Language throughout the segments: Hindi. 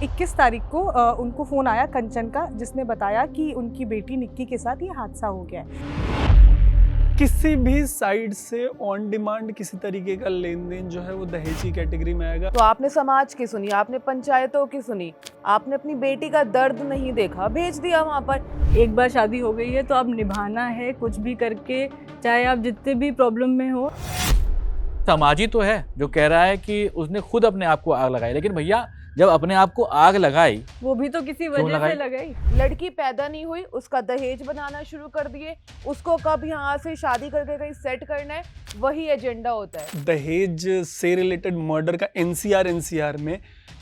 21 तारीख को उनको फ़ोन आया कंचन का, जिसने बताया कि उनकी बेटी निक्की के साथ ये हादसा हो गया है। किसी भी साइड से ऑन डिमांड किसी तरीके का लेन देन जो है वो दहेज की कैटेगरी में आएगा। तो आपने समाज की सुनी, आपने पंचायतों की सुनी, आपने अपनी बेटी का दर्द नहीं देखा, भेज दिया वहां पर। एक बार शादी हो गई है तो अब निभाना है कुछ भी करके, चाहे आप जितने भी प्रॉब्लम में हो। समाज ही तो है जो कह रहा है कि उसने खुद अपने आप को आग लगाई, लेकिन भैया जब अपने आप को आग लगाई वो भी तो किसी वजह से लगाई। लड़की पैदा नहीं हुई, उसका दहेज बनाना शुरू कर दिए, उसको कब यहाँ से शादी करके कहीं सेट करना है, वही एजेंडा होता है। दहेज से रिलेटेड मर्डर का एनसीआर में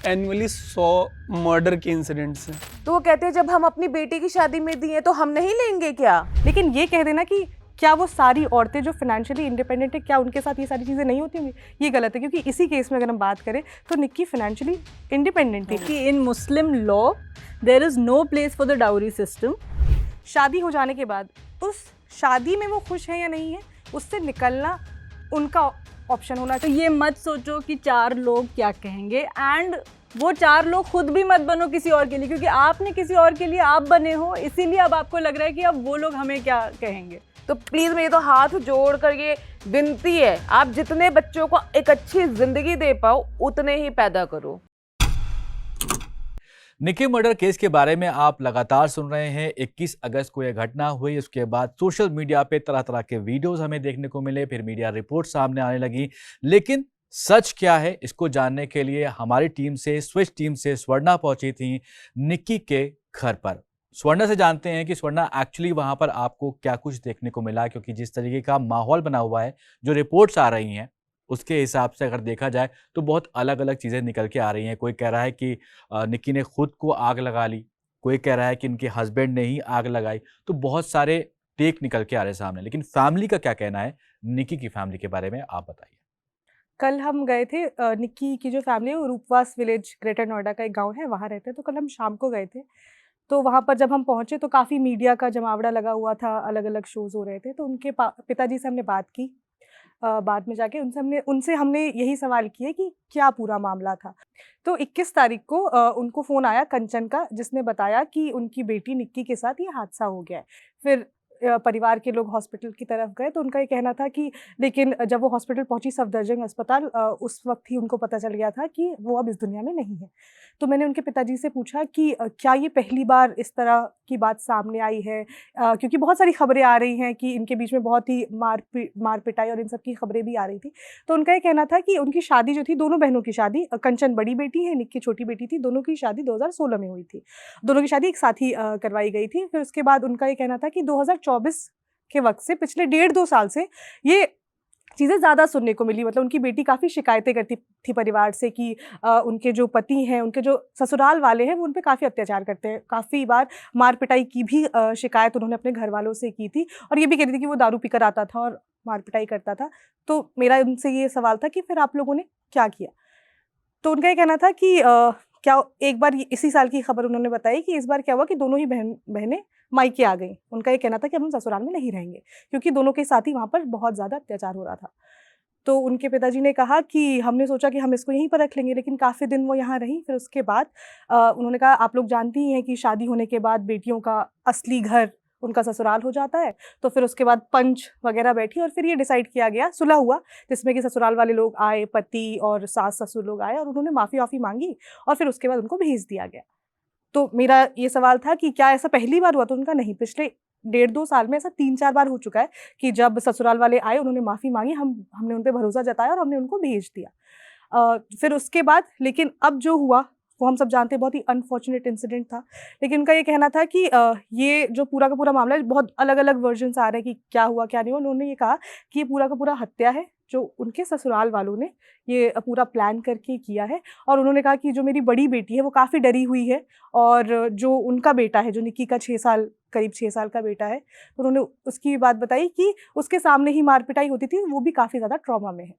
एनुअली 100 मर्डर के इंसिडेंट्स हैं। तो वो कहते हैं जब हम अपनी बेटी की शादी में दिए तो हम नहीं लेंगे क्या? लेकिन ये कह देना कि क्या वो सारी औरतें जो फाइनेंशियली इंडिपेंडेंट है, क्या उनके साथ ये सारी चीज़ें नहीं होती होंगी, ये गलत है। क्योंकि इसी केस में अगर हम बात करें तो निक्की फाइनेंशियली इंडिपेंडेंट थी। कि in Muslim law there is no place for the dowry system. शादी हो जाने के बाद उस शादी में वो खुश है या नहीं है, उससे निकलना उनका ऑप्शन होना तो चाहिए। ये मत सोचो कि 4 लोग क्या कहेंगे, एंड वो 4 लोग खुद भी मत बनो किसी और के लिए, क्योंकि आपने किसी और के लिए आप बने हो, इसीलिए अब आपको लग रहा है कि अब वो लोग हमें क्या कहेंगे। तो प्लीज मेरे तो हाथ जोड़ कर ये विनती है, आप जितने बच्चों को एक अच्छी जिंदगी दे पाओ उतने ही पैदा करो। निक्की मर्डर केस के बारे में आप लगातार सुन रहे हैं। 21 अगस्त को यह घटना हुई, उसके बाद सोशल मीडिया पे तरह तरह के वीडियोस हमें देखने को मिले, फिर मीडिया रिपोर्ट सामने आने लगी। लेकिन सच क्या है, इसको जानने के लिए हमारी टीम से, स्विच टीम से स्वर्णा पहुंची थी निक्की के घर पर। स्वर्णा से जानते हैं कि स्वर्णा एक्चुअली वहां पर आपको क्या कुछ देखने को मिला, क्योंकि जिस तरीके का माहौल बना हुआ है, जो रिपोर्ट्स आ रही हैं उसके हिसाब से अगर देखा जाए तो बहुत अलग अलग चीज़ें निकल के आ रही हैं। कोई कह रहा है कि निक्की ने खुद को आग लगा ली, कोई कह रहा है कि इनके हस्बैंड ने ही आग लगाई। तो बहुत सारे टेक निकल के आ रहे हैं सामने, लेकिन फैमिली का क्या कहना है, निक्की की फैमिली के बारे में आप बताइए। कल हम गए थे, निक्की की जो फैमिली है वो रूपवास विलेज, ग्रेटर नोएडा का एक गांव है, वहाँ रहते हैं। तो कल हम शाम को गए थे, तो वहाँ पर जब हम पहुँचे तो काफ़ी मीडिया का जमावड़ा लगा हुआ था, अलग अलग शोज़ हो रहे थे। तो उनके पिताजी से हमने बात की, बाद में जाके उनसे हमने यही सवाल किए कि क्या पूरा मामला था। तो 21 तारीख को उनको फ़ोन आया कंचन का, जिसने बताया कि उनकी बेटी निक्की के साथ ये हादसा हो गया है। फिर परिवार के लोग हॉस्पिटल की तरफ गए, तो उनका ये कहना था कि लेकिन जब वो हॉस्पिटल पहुंची, सफदरजंग अस्पताल, उस वक्त ही उनको पता चल गया था कि वो अब इस दुनिया में नहीं है। तो मैंने उनके पिताजी से पूछा कि क्या ये पहली बार इस तरह की बात सामने आई है, क्योंकि बहुत सारी खबरें आ रही हैं कि इनके बीच में बहुत ही मार पिटाई और इन सब की खबरें भी आ रही थी। तो उनका ये कहना था कि उनकी शादी जो थी, दोनों बहनों की शादी, कंचन बड़ी बेटी है, निक्की छोटी बेटी थी, दोनों की शादी 2016 में हुई थी। दोनों की शादी एक साथ ही करवाई गई थी। फिर उसके बाद उनका ये कहना था कि 2024 के वक्त से पिछले 1.5-2 साल से ये चीज़ें ज़्यादा सुनने को मिली। मतलब उनकी बेटी काफ़ी शिकायतें करती थी परिवार से कि उनके जो पति हैं, उनके जो ससुराल वाले हैं, वो उन पे काफ़ी अत्याचार करते हैं। काफ़ी बार मार पिटाई की भी शिकायत उन्होंने अपने घर वालों से की थी, और ये भी कहती थी कि वो दारू पीकर आता था और मार पिटाई करता था। तो मेरा उनसे ये सवाल था कि फिर आप लोगों ने क्या किया? तो उनका ये कहना था कि क्या एक बार इसी साल की खबर उन्होंने बताई कि इस बार क्या हुआ कि दोनों ही बहनें मायके आ गईं। उनका ये कहना था कि अब हम ससुराल में नहीं रहेंगे, क्योंकि दोनों के साथ ही वहाँ पर बहुत ज़्यादा अत्याचार हो रहा था। तो उनके पिताजी ने कहा कि हमने सोचा कि हम इसको यहीं पर रख लेंगे, लेकिन काफ़ी दिन वो यहाँ रहीं। फिर उसके बाद उन्होंने कहा, आप लोग जानती ही हैं कि शादी होने के बाद बेटियों का असली घर उनका ससुराल हो जाता है। तो फिर उसके बाद पंच वगैरह बैठी और फिर ये डिसाइड किया गया, सुलह हुआ, जिसमें कि ससुराल वाले लोग आए, पति और सास ससुर लोग आए, और उन्होंने माफ़ी मांगी और फिर उसके बाद उनको भेज दिया गया। तो मेरा ये सवाल था कि क्या ऐसा पहली बार हुआ? तो उनका नहीं, पिछले 1.5-2 साल में ऐसा 3-4 बार हो चुका है कि जब ससुराल वाले आए, उन्होंने माफ़ी मांगी, हमने उन पे भरोसा जताया और हमने उनको भेज दिया। फिर उसके बाद लेकिन अब जो हुआ वो हम सब जानते हैं, बहुत ही अनफॉर्चुनेट इंसिडेंट था। लेकिन उनका ये कहना था कि ये जो पूरा का पूरा मामला है, बहुत अलग अलग वर्जन्स आ रहे हैं कि क्या हुआ क्या नहीं हुआ। उन्होंने ये कहा कि ये पूरा का पूरा हत्या है, जो उनके ससुराल वालों ने ये पूरा प्लान करके किया है। और उन्होंने कहा कि जो मेरी बड़ी बेटी है वो काफ़ी डरी हुई है, और जो उनका बेटा है, जो निक्की का 6 साल, करीब 6 साल का बेटा है, तो उन्होंने उसकी बात बताई कि उसके सामने ही मार पिटाई होती थी, वो भी काफ़ी ज़्यादा ट्रॉमा में है।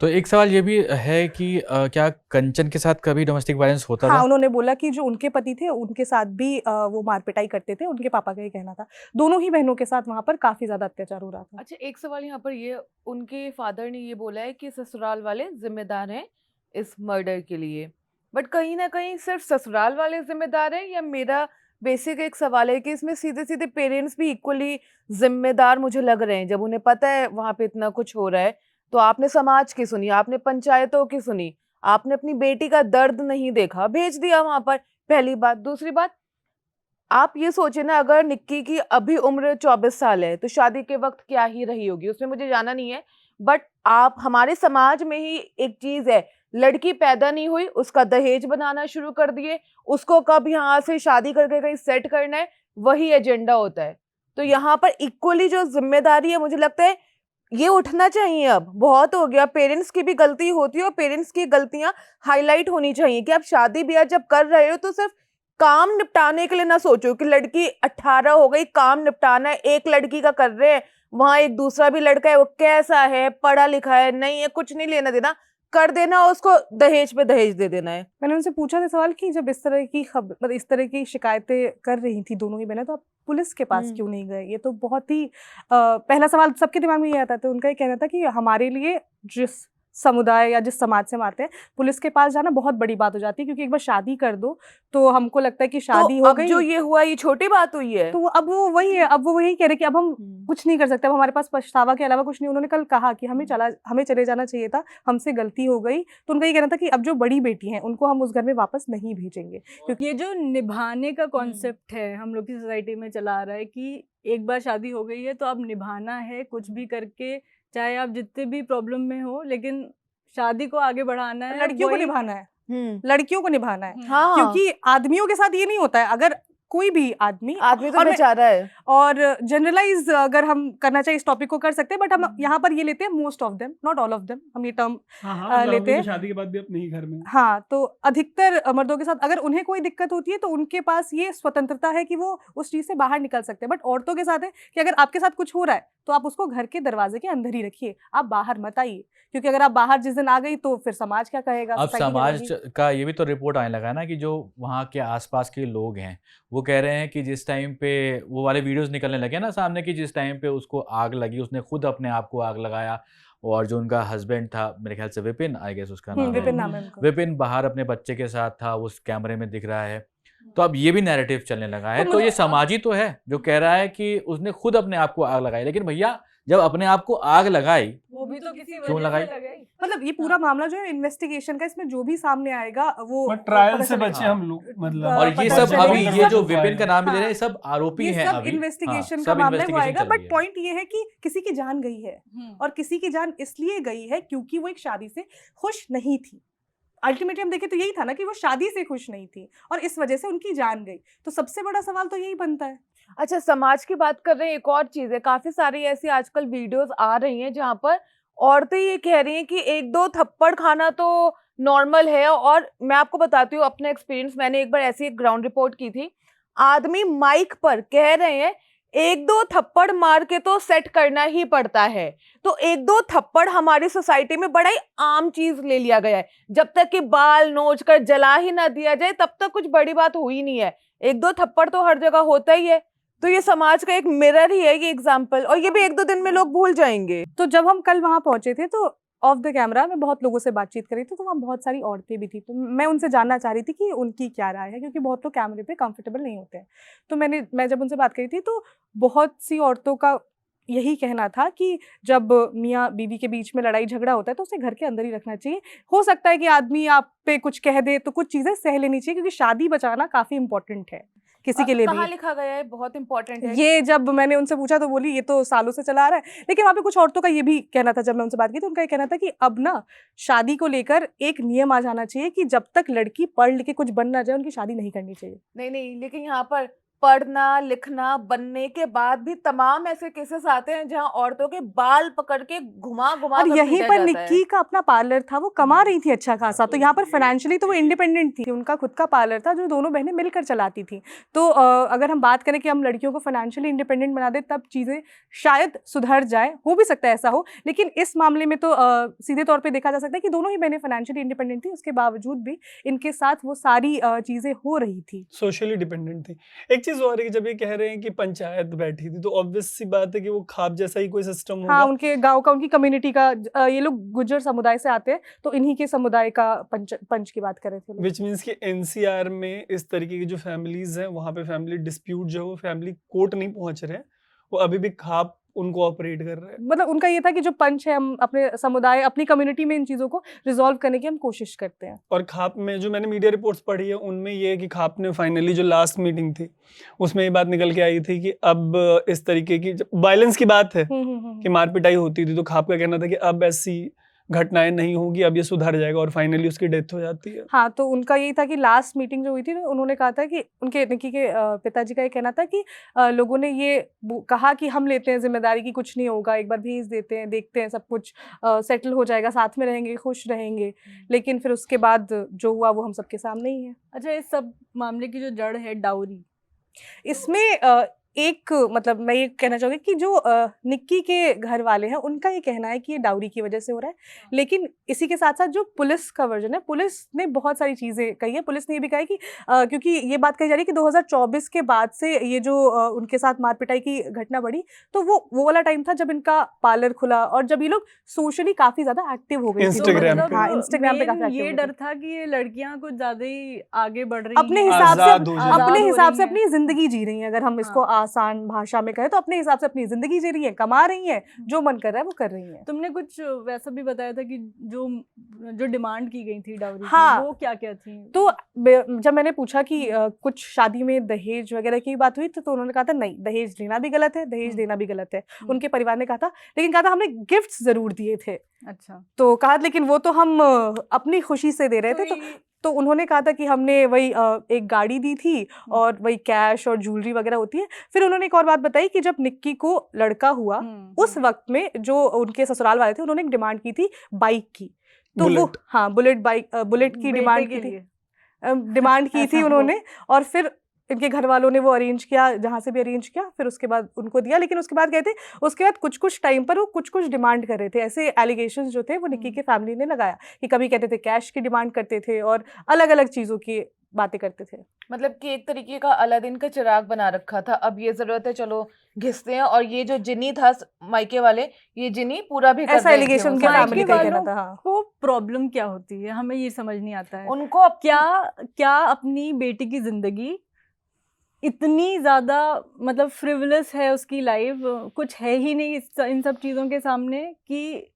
तो एक सवाल ये भी है कि क्या कंचन के साथ कभी डोमेस्टिक वायलेंस होता हाँ, था? उन्होंने बोला कि जो उनके पति थे, उनके साथ भी वो मार पिटाई करते थे। उनके पापा का ये कहना था। दोनों ही बहनों के साथ वहाँ पर काफ़ी ज़्यादा अत्याचार हो रहा था। अच्छा, एक सवाल यहाँ पर ये, उनके फादर ने ये बोला है कि ससुराल वाले जिम्मेदार हैं इस मर्डर के लिए, बट कहीं ना कहीं सिर्फ ससुराल वाले जिम्मेदार हैं, या मेरा बेसिक एक सवाल है कि इसमें सीधे सीधे पेरेंट्स भी इक्वली जिम्मेदार मुझे लग रहे हैं। जब उन्हें पता है वहां पे इतना कुछ हो रहा है, तो आपने समाज की सुनी, आपने पंचायतों की सुनी, आपने अपनी बेटी का दर्द नहीं देखा, भेज दिया वहां पर, पहली बात। दूसरी बात, आप ये सोचे ना, अगर निक्की की अभी उम्र 24 साल है तो शादी के वक्त क्या ही रही होगी, उसमें मुझे जाना नहीं है। बट आप, हमारे समाज में ही एक चीज है, लड़की पैदा नहीं हुई उसका दहेज बनाना शुरू कर दिए, उसको कब यहाँ से शादी करके कहीं सेट करना है, वही एजेंडा होता है। तो यहाँ पर इक्वली जो जिम्मेदारी है, मुझे लगता है ये उठना चाहिए। अब बहुत हो गया, पेरेंट्स की भी गलती होती है और पेरेंट्स की गलतियां हाईलाइट होनी चाहिए कि आप शादी ब्याह जब कर रहे हो तो सिर्फ काम निपटाने के लिए ना सोचो कि लड़की 18 हो गई, काम निपटाना है, एक लड़की का कर रहे हैं, वहां एक दूसरा भी लड़का है, वो कैसा है, पढ़ा लिखा है, नहीं है, कुछ नहीं लेना देना, कर देना, उसको दहेज पे दहेज दे देना है। मैंने उनसे पूछा था सवाल कि जब इस तरह की खबर, मतलब इस तरह की शिकायतें कर रही थी दोनों ही बहनें, तो आप पुलिस के पास क्यों नहीं गए? ये तो बहुत ही पहला सवाल सबके दिमाग में ये आता था। उनका ये कहना था कि हमारे लिए जिस समुदाय या जिस समाज से हम आते हैं, पुलिस के पास जाना बहुत बड़ी बात हो जाती है, क्योंकि एक बार शादी कर दो तो हमको लगता है कि शादी तो हो अब गई, जो ये हुआ ये छोटी बात हुई है। तो अब वो वही है, अब वो वही कह रहे कि अब हम कुछ नहीं कर सकते, अब हमारे पास पछतावा के अलावा कुछ नहीं। उन्होंने कल कहा कि हमें चले जाना चाहिए था, हमसे गलती हो गई। तो उनका ये कहना था कि अब जो बड़ी बेटी हैं उनको हम उस घर में वापस नहीं भेजेंगे। क्योंकि ये जो निभाने का कॉन्सेप्ट है हम लोग की सोसाइटी में चला आ रहा है कि एक बार शादी हो गई है तो अब निभाना है कुछ भी करके, चाहे आप जितने भी प्रॉब्लम में हो, लेकिन शादी को आगे बढ़ाना है, लड़कियों को वही- निभाना है, लड़कियों को निभाना है, हाँ, क्योंकि आदमियों के साथ ये नहीं होता है। अगर कोई भी आदमी तो और बेचारा है। और जनरलाइज अगर हम करना चाहिए इस टॉपिक को कर सकते हैं, बट हम यहाँ पर ये लेते हैं most of them, not all of them, हम ये टर्म लेते हैं। शादी के बाद भी अपने ही घर में। हाँ, तो अधिकतर मर्दों के साथ अगर उन्हें कोई दिक्कत होती है तो उनके पास ये स्वतंत्रता है कि वो उस चीज से बाहर निकल सकते हैं। बट औरतों के साथ है कि अगर आपके साथ कुछ हो रहा है तो आप उसको घर के दरवाजे के अंदर ही रखिए, आप बाहर मत आइए, क्योंकि अगर आप बाहर जिस दिन आ गई तो फिर समाज क्या कहेगा। अब society समाज कहेगी। का ये भी तो रिपोर्ट आने लगा है ना कि जो वहाँ के आसपास के लोग हैं वो कह रहे हैं कि जिस टाइम पे वो वाले वीडियोस निकलने लगे ना सामने, कि जिस टाइम पे उसको आग लगी उसने खुद अपने आप को आग लगाया, और जो उनका हस्बैंड था, मेरे ख्याल से विपिन, आई गेस उसका नाम विपिन है, नाम है उनका। विपिन बाहर अपने बच्चे के साथ था, उस कैमरे में दिख रहा है। तो अब ये भी नैरेटिव चलने लगा है। तो ये समाजी तो है जो कह रहा है कि उसने खुद अपने आप को आग लगाई, लेकिन भैया जब अपने आप को आग लगाई वो भी तो किसी क्यों वजह लगाई? से लगाई। मतलब ये पूरा मामला जो है इन्वेस्टिगेशन का, इसमें जो भी सामने आएगा वो ट्रायल पता से चलेगा। बचे हम लोग, मतलब और ये पता सब चलेगा। अभी ये जो सब विपिन का नाम भी ले रहे हैं हाँ, ये सब आरोपी ये हैं सब अभी। इन्वेस्टिगेशन हाँ, का सब मामला है, वो investigation आएगा। चल बट रही है। पॉइंट ये है कि किसी की जान गई है, और किसी की जान इसलिए गई है क्योंकि वो एक शादी से खुश नहीं थी। अल्टीमेटली हम देखें तो यही था ना कि वो शादी से खुश नहीं थी और इस वजह से उनकी जान गई। तो सबसे बड़ा सवाल तो यही बनता है। अच्छा, समाज की बात कर रहे हैं, एक और चीज है, काफी सारी ऐसी आजकल वीडियोस आ रही हैं जहां पर औरतें ये कह रही हैं कि एक दो थप्पड़ खाना तो नॉर्मल है। और मैं आपको बताती हूँ अपना एक्सपीरियंस, मैंने एक बार ऐसी एक ग्राउंड रिपोर्ट की थी, आदमी माइक पर कह रहे हैं एक दो थप्पड़ मार के तो सेट करना ही पड़ता है। तो एक दो थप्पड़ हमारी सोसाइटी में बड़ा ही आम चीज ले लिया गया है। जब तक कि बाल नोच कर जला ही ना दिया जाए तब तक कुछ बड़ी बात हुई नहीं है। एक दो थप्पड़ तो हर जगह होता ही है। तो ये समाज का एक मिरर ही है ये एग्जाम्पल, और ये भी एक दो दिन में लोग भूल जाएंगे। तो जब हम कल वहां पहुंचे थे तो ऑफ द कैमरा मैं बहुत लोगों से बातचीत करी थी, तो वहाँ बहुत सारी औरतें भी थी। तो मैं उनसे जानना चाह रही थी कि उनकी क्या राय है, क्योंकि बहुत लोग कैमरे पे कंफर्टेबल नहीं होते हैं। तो मैं जब उनसे बात करी थी तो बहुत सी औरतों का यही कहना था कि जब मियाँ बीवी के बीच में लड़ाई झगड़ा होता है तो उसे घर के अंदर ही रखना चाहिए। हो सकता है कि आदमी आप पे कुछ कह दे तो कुछ चीज़ें सह लेनी चाहिए, क्योंकि शादी बचाना काफ़ी इंपॉर्टेंट है किसी के लिए कहाँ भी। लिखा गया है, बहुत इंपॉर्टेंट है ये जब मैंने उनसे पूछा तो बोली ये तो सालों से चला आ रहा है। लेकिन वहाँ पे कुछ औरतों का ये भी कहना था, जब मैं उनसे बात की तो उनका ये कहना था कि अब ना शादी को लेकर एक नियम आ जाना चाहिए कि जब तक लड़की पढ़ लिख के कुछ बन ना जाए उनकी शादी नहीं करनी चाहिए। नहीं, लेकिन यहाँ पर पढ़ना लिखना बनने के बाद भी तमाम ऐसे केसेस आते हैं जहां औरतों के बाल पकड़ के घुमा और कर यहीं पीटा पर जाता निक्की है। का अपना पार्लर था, वो कमा रही थी अच्छा खासा, तो यहाँ पर फाइनेंशियली तो वो इंडिपेंडेंट थी। उनका खुद का पार्लर था जो दोनों बहनें मिलकर चलाती थी। तो अगर हम बात करें कि हम लड़कियों को फाइनेंशियली इंडिपेंडेंट बना दें तब चीज़ें शायद सुधर जाए, हो भी सकता है ऐसा हो। लेकिन इस मामले में तो सीधे तौर पर देखा जा सकता है कि दोनों ही बहनें फाइनेंशियली इंडिपेंडेंट थी, उसके बावजूद भी इनके साथ वो सारी चीज़ें हो रही थी। सोशली डिपेंडेंट थी। एक चीज चीज और है कि जब ये कह रहे हैं कि पंचायत बैठी थी, तो ऑब्वियस सी बात है कि वो खाप जैसा ही कोई सिस्टम होगा। हाँ, उनके गांव का, उनकी कम्युनिटी का, ये लोग गुज्जर समुदाय से आते हैं, तो इन्हीं के समुदाय का पंच की बात कर रहे थे लोग। विच मीन्स कि एनसीआर में इस तरीके की जो फैमिलीज हैं, वहाँ पे फैमिली डिस्प्यूट जो है वो फैमिली कोर्ट नहीं पहुंच रहे हैं, वो अभी भी खाप उनको ऑपरेट कर रहे हैं। मतलब उनका ये था कि जो पंच है, हम अपने समुदाय, अपनी कम्युनिटी में इन चीजों को रिजॉल्व करने की हम कोशिश करते हैं। और खाप में जो मैंने मीडिया रिपोर्ट्स पढ़ी है, उनमें ये है कि खाप ने फाइनली जो लास्ट मीटिंग थी उसमें ये बात निकल के आई थी कि अब इस तरीके की वायलेंस की बात है कि मार पिटाई होती थी, तो खाप का कहना था कि अब ऐसी घटनाएं नहीं होंगी, अब ये सुधर जाएगा, और फाइनली उसकी डेथ हो जाती है। हाँ, तो उनका यही था कि लास्ट मीटिंग जो हुई थी, उन्होंने कहा था कि उनके निक्की के पिताजी का ये कहना था कि लोगों ने ये कहा कि हम लेते हैं जिम्मेदारी की, कुछ नहीं होगा, एक बार भेज देते हैं, देखते हैं, सब कुछ सेटल हो जाएगा, साथ में रहेंगे, खुश रहेंगे। लेकिन फिर उसके बाद जो हुआ वो हम सबके सामने ही है। अच्छा, इस सब मामले की जो जड़ है डाउरी, इसमें एक मतलब मैं ये कहना चाहूँगी कि जो निक्की के घर वाले हैं, उनका ये कहना है कि ये डाउरी की वजह से हो रहा है, लेकिन इसी के साथ साथ जो पुलिस का वर्जन है, पुलिस ने बहुत सारी चीज़ें कही है। पुलिस ने ये भी कहा है कि क्योंकि ये बात कही जा रही है कि 2024 के बाद से ये जो उनके साथ मार पिटाई की घटना बढ़ी, तो वो वाला टाइम था जब इनका पार्लर खुला और जब ये लोग सोशली काफ़ी ज़्यादा एक्टिव हो गए थे। Instagram मतलब पे। हाँ, Instagram पे काफ़ी main एक्टिव ये हो गए डर थे। था कि ये लड़कियां कुछ ज्यादा ही आगे बढ़ रही अपने हैं, हिसाब से आज़ाद हो जाएंगी। अपने आज़ाद हो हिसाब रही से हैं। अपनी जिंदगी जी रही हैं, अगर हम इसको आसान भाषा में कहें तो अपने हिसाब से अपनी जिंदगी जी रही हैं, कमा रही हैं, जो मन कर रहा है वो कर रही हैं। तुमने कुछ वैसा भी बताया था कि जो डिमांड की गई थी डाउरी हाँ, की, वो क्या क्या थी? तो जब मैंने पूछा कि कुछ शादी में दहेज वगैरह की बात हुई, तो उन्होंने कहा था नहीं, दहेज लेना भी गलत है, दहेज देना भी गलत है। उनके परिवार ने कहा था, लेकिन कहा था हमने गिफ्ट्स जरूर दिए थे। अच्छा, तो कहा लेकिन वो तो हम अपनी खुशी से दे रहे थे। तो उन्होंने कहा था कि हमने वही एक गाड़ी दी थी और वही कैश और ज्वेलरी वगैरह होती है। फिर उन्होंने एक और बात बताई कि जब निक्की को लड़का हुआ, उस वक्त में जो उनके ससुराल वाले थे, उन्होंने एक डिमांड की थी बाइक की। तो वो हाँ, बुलेट की डिमांड की थी, डिमांड की थी उन्होंने। और फिर इनके घर वालों ने वो अरेंज किया, जहाँ से भी अरेंज किया, फिर उसके बाद उनको दिया। लेकिन उसके बाद कहते, उसके बाद कुछ टाइम पर वो कुछ डिमांड कर रहे थे। ऐसे एलिगेशंस जो थे वो निक्की के फैमिली ने लगाया कि कभी कहते थे कैश की डिमांड करते थे और अलग अलग चीज़ों की बातें करते थे। मतलब कि एक तरीके का अलादीन का चिराग बना रखा था, अब ये जरूरत है चलो घिसते हैं, और ये जो जिनी था मायके वाले, ये जिनी पूरा भी कर ऐसा रहे थे एलिगेशन वो उनके सारे। फैमिली का ही कहना था। हाँ, वो प्रॉब्लम क्या होती है, हमें ये समझ नहीं आता है। उनको क्या अपनी बेटी की जिंदगी इतनी ज्यादा मतलब फ्रिवलस है, उसकी लाइफ कुछ है ही नहीं इन सब चीजों के सामने कि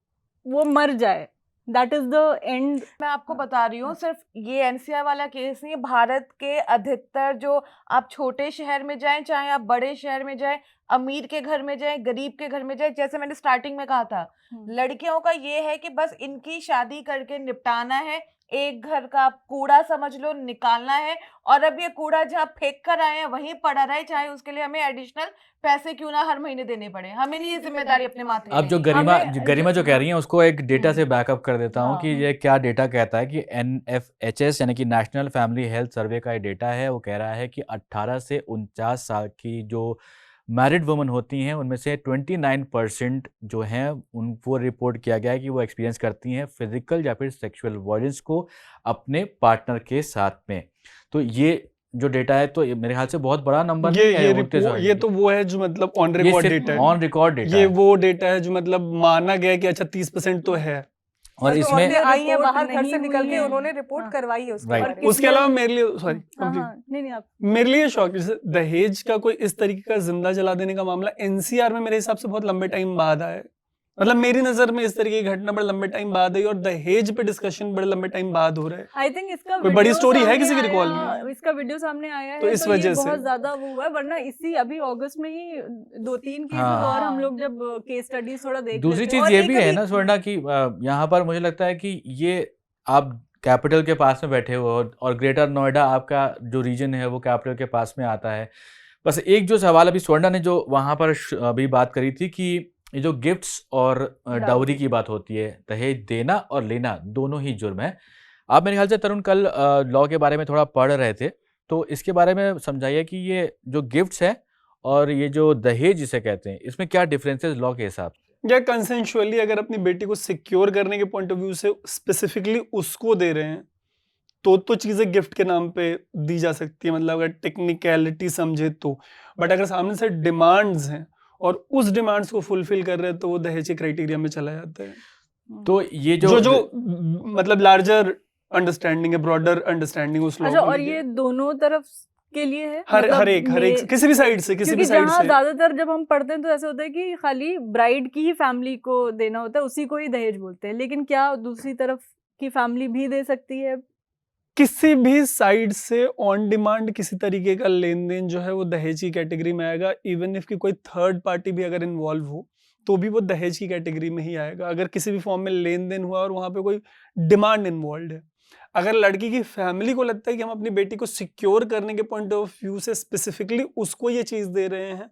वो मर जाए, दैट इज द एंड। मैं आपको बता रही हूँ, सिर्फ ये एनसीआर वाला केस नहीं, भारत के अधिकतर जो आप छोटे शहर में जाएं, चाहे आप बड़े शहर में जाएं, अमीर के घर में जाएं, गरीब के घर में जाएं, जैसे मैंने स्टार्टिंग में कहा था, लड़कियों का ये है कि बस इनकी शादी करके निपटाना है, एक घर का आप कूड़ा समझ लो निकालना है, और अब ये कूड़ा जहाँ फेंक कर आए हैं वहीं पड़ा रहे, चाहे उसके लिए हमें एडिशनल पैसे क्यों ना हर महीने देने पड़े, हमें नहीं ये जिम्मेदारी अपने माथे अब जो गरिमा जो कह रही हैं उसको एक डेटा से बैकअप कर देता हूँ कि ये क्या डेटा कहता है कि NFHS यानी कि नेशनल फैमिली हेल्थ सर्वे का ये डेटा है। वो कह रहा है कि 18 से 49 साल की जो मैरिड वुमन होती हैं उनमें से 29% जो हैं उनको रिपोर्ट किया गया है कि वो एक्सपीरियंस करती हैं फिजिकल या फिर सेक्सुअल वायलेंस को अपने पार्टनर के साथ में। तो ये जो डेटा है, तो मेरे ख्याल से बहुत बड़ा नंबर नहीं है। ये तो वो है जो मतलब ऑन रिकॉर्ड डेटा है, ऑन रिकॉर्ड डेटा ये वो डेटा है जो मतलब माना गया कि अच्छा 30% तो है। और तो इसमें आई है बाहर घर नहीं से निकल हुई के, है। उन्होंने रिपोर्ट करवाई है उसके Right. बारे में। उसके अलावा मेरे लिए सॉरी नहीं आप मेरे लिए शौक, जैसे दहेज का कोई इस तरीके का जिंदा जला देने का मामला एनसीआर में मेरे हिसाब से बहुत लंबे टाइम बाद आया है। मतलब मेरी नजर में इस तरीके की घटना बड़े लंबे टाइम बाद आई, और दहेज पे डिस्कशन बड़े लंबे टाइम बाद हो रहा है। आई थिंक इसका कोई बड़ी वीडियो स्टोरी है सामने किसी के आया- रिकॉल में? इसका वीडियो सामने आया है तो इस ये वजह से बहुत ज्यादा वो हुआ है, वरना इसी अभी अगस्त में ही 2-3 केसेस हाँ। और हम लोग जब केस स्टडीज थोड़ा देख दूसरी लेते चीज हैं। ये और भी एक है अभी- ना स्वर्णा कि यहाँ पर मुझे लगता है कि ये आप कैपिटल के पास में बैठे हो और ग्रेटर नोएडा आपका जो रीजन है वो कैपिटल के पास में आता है। बस एक जो सवाल अभी स्वर्णा ने जो वहाँ पर अभी बात करी थी कि ये जो गिफ्ट्स और डाउरी की बात होती है, दहेज देना और लेना दोनों ही जुर्म है। आप मेरे ख्याल से तरुण कल लॉ के बारे में थोड़ा पढ़ रहे थे, तो इसके बारे में समझाइए कि ये जो गिफ्ट्स है और ये जो दहेज जिसे कहते हैं, इसमें क्या डिफरेंसेस लॉ के हिसाब से? या कंसेंशुअली अगर अपनी बेटी को सिक्योर करने के पॉइंट ऑफ व्यू से स्पेसिफिकली उसको दे रहे हैं तो चीजें गिफ्ट के नाम पे दी जा सकती है, मतलब अगर टेक्निकलिटी समझे तो। बट अगर सामने से डिमांड्स हैं और उस डिमांड्स को फुलफिल कर रहे हैं तो वो दहेज के क्राइटेरिया में चला जाता है। तो ये जो मतलब लार्जर अंडरस्टैंडिंग है, ब्रॉडर अंडरस्टैंडिंग उस लॉ अच्छा, को और लेके। ये दोनों तरफ के लिए है, हर मतलब एक किसी भी साइड से, किसी भी क्योंकि साइड जहाँ से। ज्यादातर जब हम पढ़ते हैं तो ऐसा होता है कि खाली ब्राइड की ही फैमिली को देना होता है, उसी को ही दहेज बोलते हैं, लेकिन क्या दूसरी तरफ की फैमिली भी दे सकती है? किसी भी साइड से ऑन डिमांड किसी तरीके का लेन देन जो है वो दहेज की कैटेगरी में आएगा। इवन इफ की कोई थर्ड पार्टी भी अगर इन्वॉल्व हो तो भी वो दहेज की कैटेगरी में ही आएगा, अगर किसी भी फॉर्म में लेन देन हुआ और वहां पे कोई डिमांड इन्वॉल्व है। अगर लड़की की फैमिली को लगता है कि हम अपनी बेटी को सिक्योर करने के पॉइंट ऑफ व्यू से स्पेसिफिकली उसको ये चीज दे रहे हैं,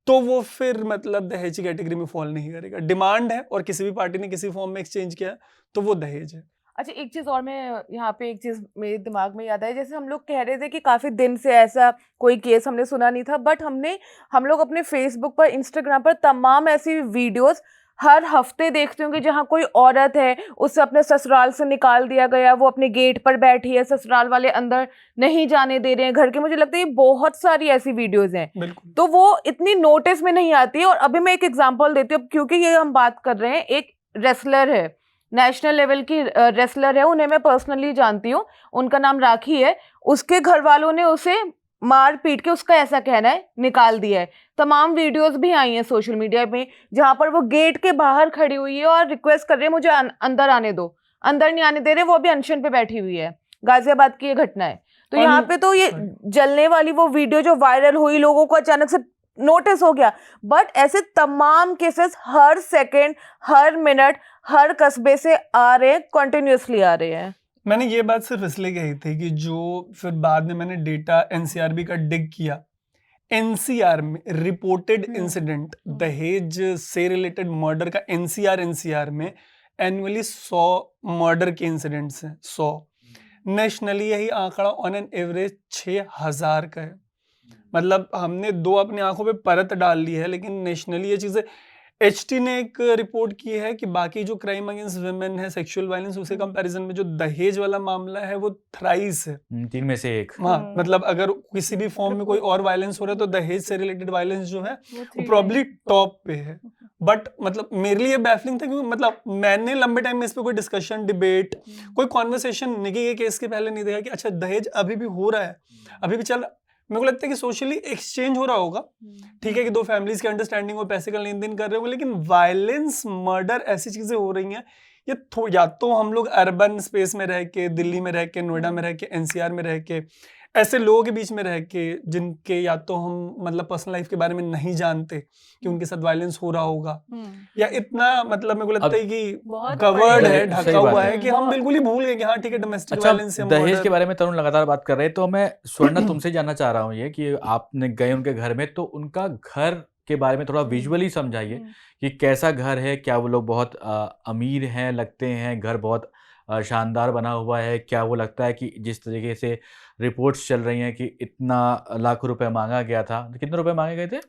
तो वो फिर मतलब दहेज की कैटेगरी में फॉल नहीं करेगा। डिमांड है और किसी भी पार्टी ने किसी फॉर्म में एक्सचेंज किया तो वो दहेज है। अच्छा, एक चीज और मैं यहाँ पे एक चीज मेरे दिमाग में याद आई, जैसे हम लोग कह रहे थे कि काफी दिन से ऐसा कोई केस हमने सुना नहीं था, बट हम लोग अपने फेसबुक पर, इंस्टाग्राम पर तमाम ऐसी वीडियोस हर हफ्ते देखते होंगे जहाँ कोई औरत है, उसे अपने ससुराल से निकाल दिया गया, वो अपने गेट पर बैठी है, ससुराल वाले अंदर नहीं जाने दे रहे हैं घर के। मुझे लगता है ये बहुत सारी ऐसी वीडियोस हैं, तो वो इतनी नोटिस में नहीं आती है। और अभी मैं एक एग्जांपल देती हूँ, क्योंकि ये हम बात कर रहे हैं, एक रेसलर है, नेशनल लेवल की रेसलर है, उन्हें मैं पर्सनली जानती हूँ, उनका नाम राखी है। उसके घर वालों ने उसे मार पीट के, उसका ऐसा कहना है, निकाल दिया है। तमाम वीडियोस भी आई हैं सोशल मीडिया में जहाँ पर वो गेट के बाहर खड़ी हुई है और रिक्वेस्ट कर रही है मुझे अंदर आने दो, अंदर नहीं आने दे रहे, वो अभी अनशन पे बैठी हुई है। गाजियाबाद की ये घटना है। तो यहाँ पे तो ये जलने वाली वो वीडियो जो वायरल हुई, लोगों को अचानक से नोटिस हो गया, बट ऐसे तमाम केसेस हर सेकेंड, हर मिनट, हर कस्बे से आ रहे हैं, कंटिन्यूअसली आ रहे हैं। मैंने ये बात सिर्फ इसलिए कही थी कि जो फिर बाद में मैंने डेटा एनसीआरबी का डिग किया, एनसीआर में रिपोर्टेड इंसिडेंट दहेज से रिलेटेड मर्डर का एनसीआर में एनुअली 100 मर्डर के इंसिडेंट्स हैं, 100। नेशनली यही आंकड़ा ऑन एन एवरेज 6000 का है। मतलब हमने दो अपनी आंखों पे परत डाल ली है, लेकिन नेशनली ये चीजें, एचटी ने एक रिपोर्ट की है कि बाकी जो क्राइम अगेंस्ट वुमेन है, सेक्सुअल वायलेंस, उसके कंपैरिजन में जो दहेज वाला मामला है वो थ्राइस है, 3 में से 1। हाँ, मतलब अगर किसी भी फॉर्म में कोई और वायलेंस हो रहा है तो दहेज से रिलेटेड वायलेंस जो है वो प्रॉब्ली टॉप पे है। बट मतलब मेरे लिए बैफलिंग था, क्योंकि मतलब मैंने लंबे टाइम में इस पे कोई डिस्कशन, डिबेट, कोई कॉन्वर्सेशन निकी के केस के पहले नहीं देखा कि अच्छा दहेज अभी भी हो रहा है, अभी भी चल रहा। मेरे को लगता है कि सोशली एक्सचेंज हो रहा होगा, ठीक है कि दो फैमिलीज की अंडरस्टैंडिंग और पैसे का लेन देन कर रहे होंगे, लेकिन वायलेंस, मर्डर, ऐसी चीजें हो रही हैं, ये या तो हम लोग अर्बन स्पेस में रह के, दिल्ली में रह के, नोएडा में रह के, एनसीआर में रह के, ऐसे लोगों के बीच में रह के जिनके या तो हम मतलब पर्सनल लाइफ के बारे में नहीं जानते कि उनके साथ वायलेंस हो रहा होगा, या इतना मतलब मेरे को लगता है कि कवर्ड है, ढका हुआ है कि हम बिल्कुल ही भूल गए कि हाँ ठीक है डोमेस्टिक वायलेंस है। दहेज के बारे में तरुण लगातार बात कर रहे हैं, तो मैं स्वर्णा तुमसे जानना चाह रहा हूँ ये कि आपने गए उनके घर में, तो उनका घर के बारे में थोड़ा विजुअली समझाइए कि कैसा घर है, क्या वो लोग बहुत अमीर हैं, लगते हैं, घर बहुत शानदार बना हुआ है, क्या वो लगता है कि जिस तरीके से रिपोर्ट्स चल रही हैं कि इतना लाख रुपए मांगा गया था, कितने रुपए मांगे गए थे?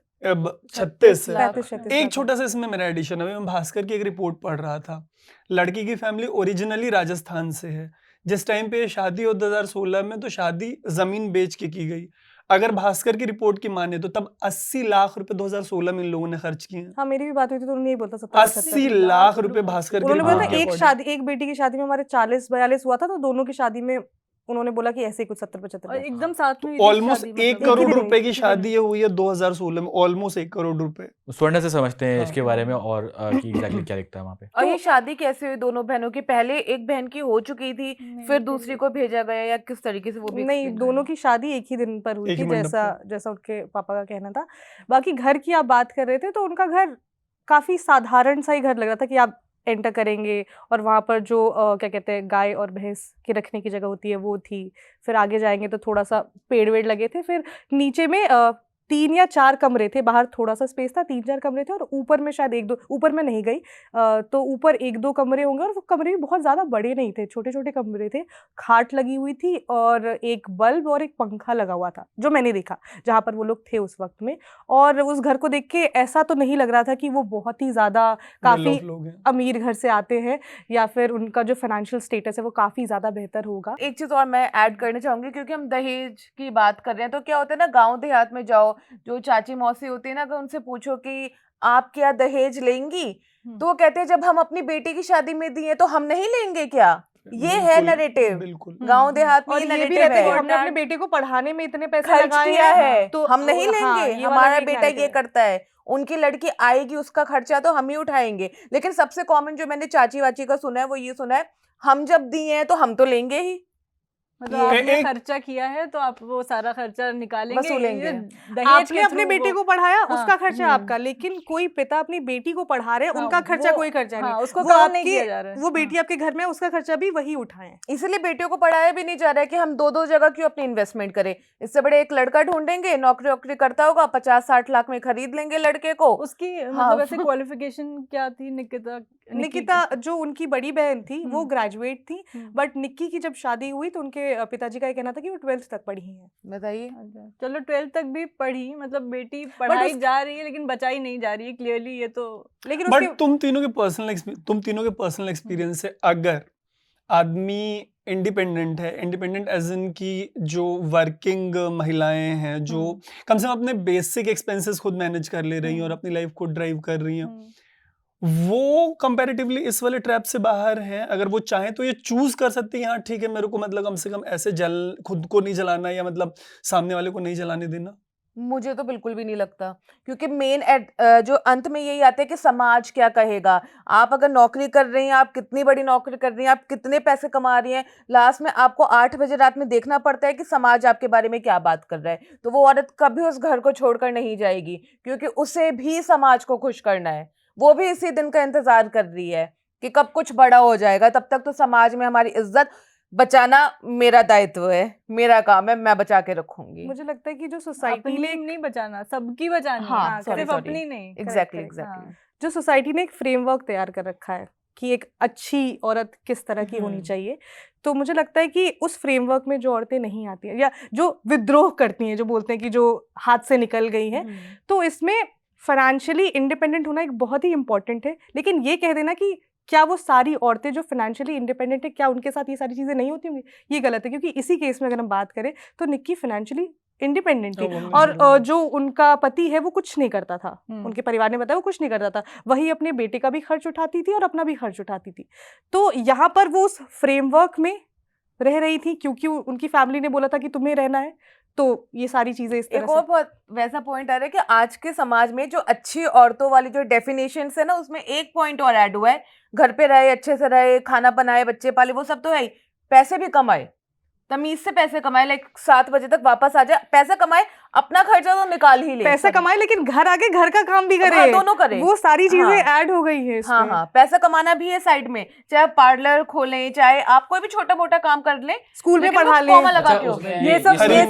36 लाख। एक छोटा सा इसमें मेरा एडिशन है, मैं भास्कर की एक रिपोर्ट पढ़ रहा था। लड़की की फैमिली ओरिजिनली राजस्थान से है, जिस टाइम पे शादी हो 2016 में, तो शादी जमीन बेच के की गई। अगर भास्कर की रिपोर्ट की माने तो तब 80 लाख रुपए 2016 में इन लोगों ने खर्च किए हैं। हाँ, मेरी भी बात हुई थी तो उन्होंने यही बोलता 80 लाख रुपए भास्कर की उन्होंने बोला रिपोर्ट था एक बेटी की शादी में हमारे 40-42 हुआ था, तो दोनों की शादी में उन्होंने बोला कि ऐसे ही कुछ 70-75 एकदम साथ में ऑलमोस्ट 1 करोड़ रुपए की शादी ये हुई है 2016 में, ऑलमोस्ट 1 करोड़ रुपए। स्वर्ण से समझते हैं इसके बारे में और कि एग्जैक्टली क्या दिखता है वहाँ पे। और ये शादी कैसे हुई दोनों बहनों की? पहले एक बहन की हो चुकी थी, फिर दूसरी को भेजा गया, या किस तरीके से? वो भी नहीं, दोनों की शादी एक ही दिन पर हुई थी, जैसा उनके पापा का कहना था। बाकी घर की आप बात कर रहे थे, तो उनका घर काफी साधारण सा ही घर लग रहा था कि आप एंटर करेंगे और वहाँ पर जो क्या कहते हैं, गाय और भैंस के रखने की जगह होती है वो थी, फिर आगे जाएंगे तो थोड़ा सा पेड़ वेड़ लगे थे, फिर नीचे में 3 या 4 कमरे थे, बाहर थोड़ा सा स्पेस था, 3-4 कमरे थे और ऊपर में शायद 1-2, ऊपर मैं नहीं गई, तो ऊपर 1-2 कमरे होंगे और वो कमरे भी बहुत ज़्यादा बड़े नहीं थे, छोटे-छोटे कमरे थे। खाट लगी हुई थी और एक बल्ब और एक पंखा लगा हुआ था, जो मैंने देखा जहाँ पर वो लोग थे उस वक़्त में। और उस घर को देख के ऐसा तो नहीं लग रहा था कि वो बहुत ही ज़्यादा काफ़ी लोग हैं। अमीर घर से आते हैं या फिर उनका जो फाइनेंशियल स्टेटस है वो काफ़ी ज़्यादा बेहतर होगा। एक चीज और मैं ऐड करना चाहूंगी, क्योंकि हम दहेज की बात कर रहे हैं, तो क्या होता है ना, गांव देहात में जाओ, जो चाची मौसी होती है ना, अगर उनसे पूछो कि आप क्या दहेज लेंगी, तो वो कहते हैं जब हम अपनी बेटी की शादी में दिए तो हम नहीं लेंगे क्या? ये है बिल्कुल, नैरेटिव, बिल्कुल। गांव देहात में और ये ये भी नैरेटिव रहता है कि है। हमने अपने बेटे को पढ़ाने में इतने पैसे खर्च लगाए किया हैं, है तो हम नहीं हाँ, लेंगे, ये वाला हमारा भी एक बेटा narrative ये है। करता है, उनकी लड़की आएगी उसका खर्चा तो हम ही उठाएंगे। लेकिन सबसे कॉमन जो मैंने चाची वाची का सुना है वो ये सुना है, हम जब दिए हैं तो हम तो लेंगे ही, मतलब ये आपने एक- खर्चा किया है तो आप वो सारा खर्चा निकालेंगे, वसूलेंगे। ये दहेज आपने के अपने थ्रू बेटे वो- को पढ़ाया, हाँ, उसका खर्चा आपका, लेकिन कोई पिता अपनी बेटी को पढ़ा रहे हैं, हाँ, उनका खर्चा वो- कोई खर्चा हाँ, नहीं, उसको वो कवर नहीं आपके, किया जा रहा है। वो बेटी आपके घर में है, उसका खर्चा भी वही उठाए। इसीलिए बेटियों को पढ़ाया भी नहीं जा रहा है कि हम 2-2 जगह क्यों अपनी इन्वेस्टमेंट करें। इससे बड़े एक लड़का ढूंढेंगे, नौकरी वोकरी करता होगा, 50-60 लाख में खरीद लेंगे लड़के को। उसकी हाँ। मतलब ऐसे क्वालिफिकेशन क्या थी निकिता जो उनकी बड़ी बहन थी वो हम्म। ग्रेजुएट थी, हम्म। बट निक्की की जब शादी हुई तो उनके पिताजी का ये कहना था कि वो 12th तक पढ़ी हैं। बताइए। अच्छा, चलो 12th तक भी पढ़ी, मतलब बेटी पढ़ाई जा रही है लेकिन बचाई नहीं जा रही है, क्लियरली ये तो। लेकिन उसके बट तुम तीनों के पर्सनल एक्सपीरियंस से, अगर आदमी इंडिपेंडेंट है, इंडिपेंडेंट एज इन की जो वर्किंग महिलाएं हैं, जो कम से कम अपने बेसिक एक्सपेंसेस खुद मैनेज कर ले रही हैं और अपनी लाइफ खुद ड्राइव कर रही हैं, वो कंपैरेटिवली इस वाले ट्रैप से बाहर हैं। अगर वो चाहें तो ये चूज कर सकती है, हाँ ठीक है मेरे को मतलब कम से कम ऐसे खुद को नहीं जलाना या मतलब सामने वाले को नहीं जलाने देना। मुझे तो बिल्कुल भी नहीं लगता, क्योंकि मेन जो अंत में यही आता है कि समाज क्या कहेगा। आप अगर नौकरी कर रही हैं, आप कितनी बड़ी नौकरी कर रही हैं, आप कितने पैसे कमा रही हैं, लास्ट में आपको 8 बजे रात में देखना पड़ता है कि समाज आपके बारे में क्या बात कर रहा है। तो वो औरत कभी उस घर को छोड़कर नहीं जाएगी, क्योंकि उसे भी समाज को खुश करना है। वो भी इसी दिन का इंतजार कर रही है कि कब कुछ बड़ा हो जाएगा, तब तक तो समाज में हमारी इज्जत बचाना मेरा दायित्व है, मेरा काम है, मैं बचा के रखूंगी। मुझे लगता है कि जो सोसाइटी अपनी ने नहीं बचाना, सबकी बचानी है, हाँ, सिर्फ sorry. अपनी नहीं। Exactly correct, exactly. जो सोसाइटी ने एक फ्रेमवर्क तैयार कर रखा है कि एक अच्छी औरत किस तरह की होनी चाहिए, तो मुझे लगता है कि उस फ्रेमवर्क में जो औरतें नहीं आती हैं या जो विद्रोह करती हैं, जो बोलते हैं कि जो हाथ से निकल गई हैं, तो इसमें फाइनेंशियली इंडिपेंडेंट होना एक बहुत ही इंपॉर्टेंट है। लेकिन ये कह देना कि क्या वो सारी औरतें जो फाइनेंशियली इंडिपेंडेंट है, क्या उनके साथ ये सारी चीज़ें नहीं होती होंगी, ये गलत है। क्योंकि इसी केस में अगर हम बात करें तो निक्की फाइनेंशियली इंडिपेंडेंट थी और जो उनका पति है वो कुछ नहीं करता था, उनके परिवार ने बताया वो कुछ नहीं करता था, वही अपने बेटे का भी खर्च उठाती थी और अपना भी खर्च उठाती थी। तो यहाँ पर वो उस फ्रेमवर्क में रह रही थी क्योंकि उनकी फैमिली ने बोला था कि तुम्हें रहना है, तो ये सारी चीजें इस तरह एक और बहुत वैसा पॉइंट आ रहा है कि आज के समाज में जो अच्छी औरतों वाली जो डेफिनेशन है ना, उसमें एक पॉइंट और ऐड हुआ है, घर पे रहे, अच्छे से रहे, खाना बनाए, बच्चे पाले, वो सब तो है ही, पैसे भी कमाए, तमीज से पैसे कमाए, लाइक 7 बजे तक वापस आ जाए, पैसे कमाए, अपना खर्चा तो निकाल ही ले, पैसे कमाए लेकिन घर आके घर का काम भी करे, हाँ, दोनों करे, वो सारी चीजें हाँ, ऐड हो गई है इसमें। हाँ हाँ, पैसा कमाना भी है साइड में, चाहे आप पार्लर खोलें, चाहे आप कोई भी छोटा मोटा काम कर लें, स्कूल में लेकिन वो पढ़ा लें। कॉमा लगा के हो। ये सब सुनने